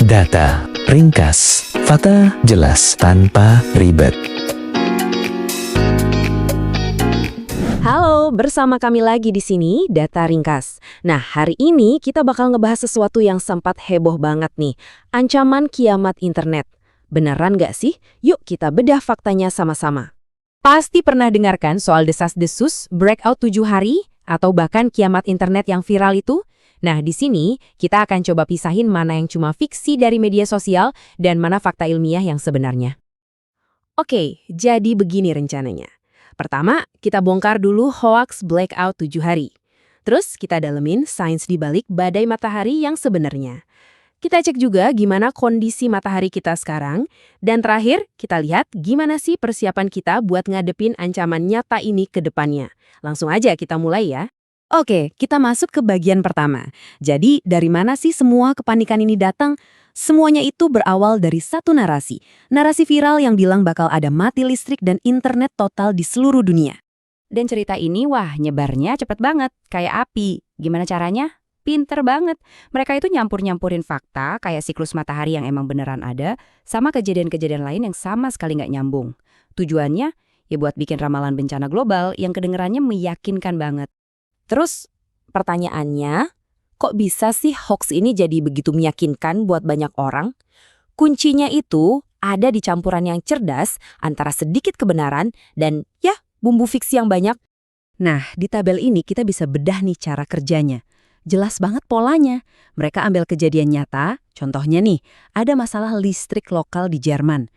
Data ringkas, fakta jelas tanpa ribet. Halo, bersama kami lagi di sini, Data Ringkas. Nah, hari ini kita bakal ngebahas sesuatu yang sempat heboh banget nih, ancaman kiamat internet. Beneran nggak sih? Yuk kita bedah faktanya sama-sama. Pasti pernah dengarkan soal desas-desus, breakout 7 hari, atau bahkan kiamat internet yang viral itu? Nah, di sini kita akan coba pisahin mana yang cuma fiksi dari media sosial dan mana fakta ilmiah yang sebenarnya. Oke, jadi begini rencananya. Pertama, kita bongkar dulu hoax blackout 7 hari. Terus kita dalemin sains di balik badai matahari yang sebenarnya. Kita cek juga gimana kondisi matahari kita sekarang. Dan terakhir, kita lihat gimana sih persiapan kita buat ngadepin ancaman nyata ini ke depannya. Langsung aja kita mulai ya. Oke, kita masuk ke bagian pertama. Jadi, dari mana sih semua kepanikan ini datang? Semuanya itu berawal dari satu narasi. Narasi viral yang bilang bakal ada mati listrik dan internet total di seluruh dunia. Dan cerita ini, wah, nyebarnya cepet banget, kayak api. Gimana caranya? Pinter banget. Mereka itu nyampur-nyampurin fakta, kayak siklus matahari yang emang beneran ada, sama kejadian-kejadian lain yang sama sekali nggak nyambung. Tujuannya, ya buat bikin ramalan bencana global yang kedengerannya meyakinkan banget. Terus, pertanyaannya, kok bisa sih hoax ini jadi begitu meyakinkan buat banyak orang? Kuncinya itu ada di campuran yang cerdas antara sedikit kebenaran dan ya bumbu fiksi yang banyak. Nah, di tabel ini kita bisa bedah nih cara kerjanya. Jelas banget polanya. Mereka ambil kejadian nyata, contohnya nih, ada masalah listrik lokal di Jerman.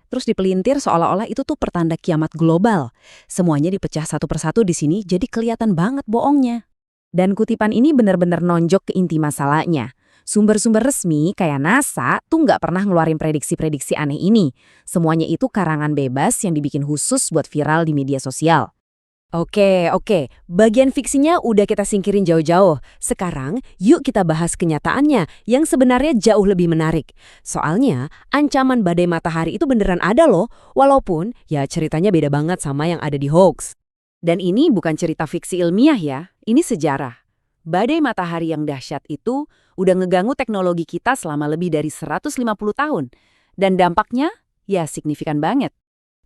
Terus dipelintir seolah-olah itu tuh pertanda kiamat global. Semuanya dipecah satu persatu di sini jadi kelihatan banget bohongnya. Dan kutipan ini benar-benar nonjok ke inti masalahnya. Sumber-sumber resmi kayak NASA tuh nggak pernah ngeluarin prediksi-prediksi aneh ini. Semuanya itu karangan bebas yang dibikin khusus buat viral di media sosial. Oke. Bagian fiksinya udah kita singkirin jauh-jauh. Sekarang, yuk kita bahas kenyataannya yang sebenarnya jauh lebih menarik. Soalnya, ancaman badai matahari itu beneran ada loh, walaupun ya ceritanya beda banget sama yang ada di hoax. Dan ini bukan cerita fiksi ilmiah ya, ini sejarah. Badai matahari yang dahsyat itu udah ngeganggu teknologi kita selama lebih dari 150 tahun. Dan dampaknya ya signifikan banget.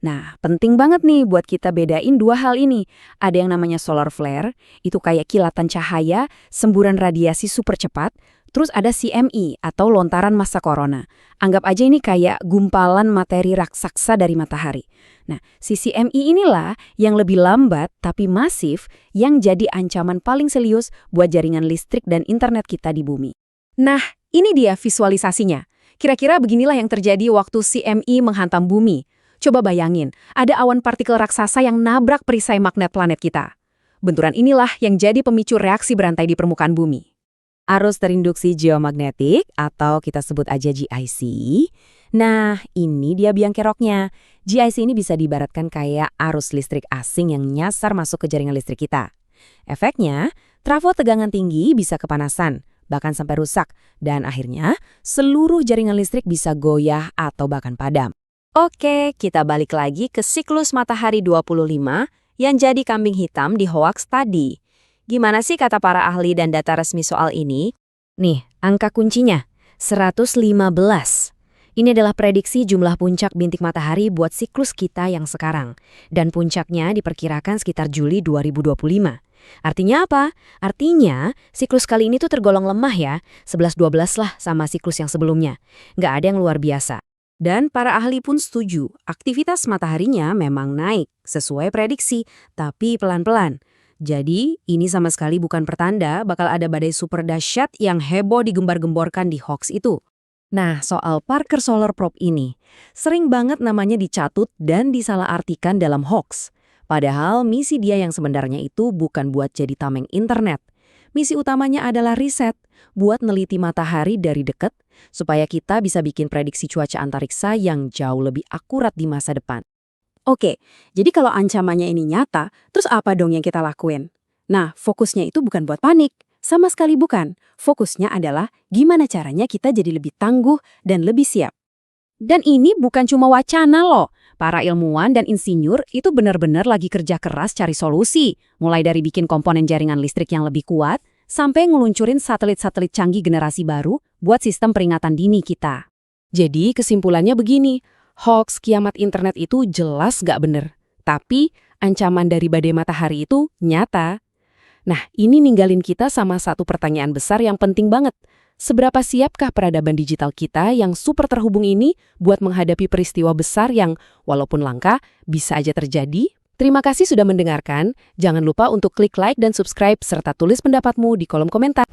Nah, penting banget nih buat kita bedain dua hal ini. Ada yang namanya solar flare, itu kayak kilatan cahaya, semburan radiasi super cepat. Terus ada CME atau lontaran massa corona. Anggap aja ini kayak gumpalan materi raksasa dari matahari. Nah, si CME inilah yang lebih lambat tapi masif yang jadi ancaman paling serius buat jaringan listrik dan internet kita di bumi. Nah, ini dia visualisasinya. Kira-kira beginilah yang terjadi waktu CME menghantam bumi. Coba bayangin, ada awan partikel raksasa yang nabrak perisai magnet planet kita. Benturan inilah yang jadi pemicu reaksi berantai di permukaan bumi. Arus terinduksi geomagnetik atau kita sebut aja GIC. Nah, ini dia biang keroknya. GIC ini bisa diibaratkan kayak arus listrik asing yang nyasar masuk ke jaringan listrik kita. Efeknya, trafo tegangan tinggi bisa kepanasan, bahkan sampai rusak. Dan akhirnya, seluruh jaringan listrik bisa goyah atau bahkan padam. Oke, kita balik lagi ke siklus matahari 25 yang jadi kambing hitam di hoax tadi. Gimana sih kata para ahli dan data resmi soal ini? Nih, angka kuncinya, 115. Ini adalah prediksi jumlah puncak bintik matahari buat siklus kita yang sekarang. Dan puncaknya diperkirakan sekitar Juli 2025. Artinya apa? Artinya, siklus kali ini tuh tergolong lemah ya, 11-12 lah sama siklus yang sebelumnya. Nggak ada yang luar biasa. Dan para ahli pun setuju, aktivitas mataharinya memang naik sesuai prediksi, tapi pelan-pelan. Jadi, ini sama sekali bukan pertanda bakal ada badai super dahsyat yang heboh digembar-gemborkan di hoax itu. Nah, soal Parker Solar Probe ini, sering banget namanya dicatut dan disalahartikan dalam hoax. Padahal misi dia yang sebenarnya itu bukan buat jadi tameng internet. Misi utamanya adalah riset, buat neliti matahari dari dekat, supaya kita bisa bikin prediksi cuaca antariksa yang jauh lebih akurat di masa depan. Oke, jadi kalau ancamannya ini nyata, terus apa dong yang kita lakuin? Nah, fokusnya itu bukan buat panik, sama sekali bukan. Fokusnya adalah gimana caranya kita jadi lebih tangguh dan lebih siap. Dan ini bukan cuma wacana loh. Para ilmuwan dan insinyur itu benar-benar lagi kerja keras cari solusi, mulai dari bikin komponen jaringan listrik yang lebih kuat, sampai ngeluncurin satelit-satelit canggih generasi baru buat sistem peringatan dini kita. Jadi kesimpulannya begini, hoax kiamat internet itu jelas nggak bener. Tapi ancaman dari badai matahari itu nyata. Nah, ini ninggalin kita sama satu pertanyaan besar yang penting banget. Seberapa siapkah peradaban digital kita yang super terhubung ini buat menghadapi peristiwa besar yang, walaupun langka, bisa aja terjadi? Terima kasih sudah mendengarkan. Jangan lupa untuk klik like dan subscribe serta tulis pendapatmu di kolom komentar.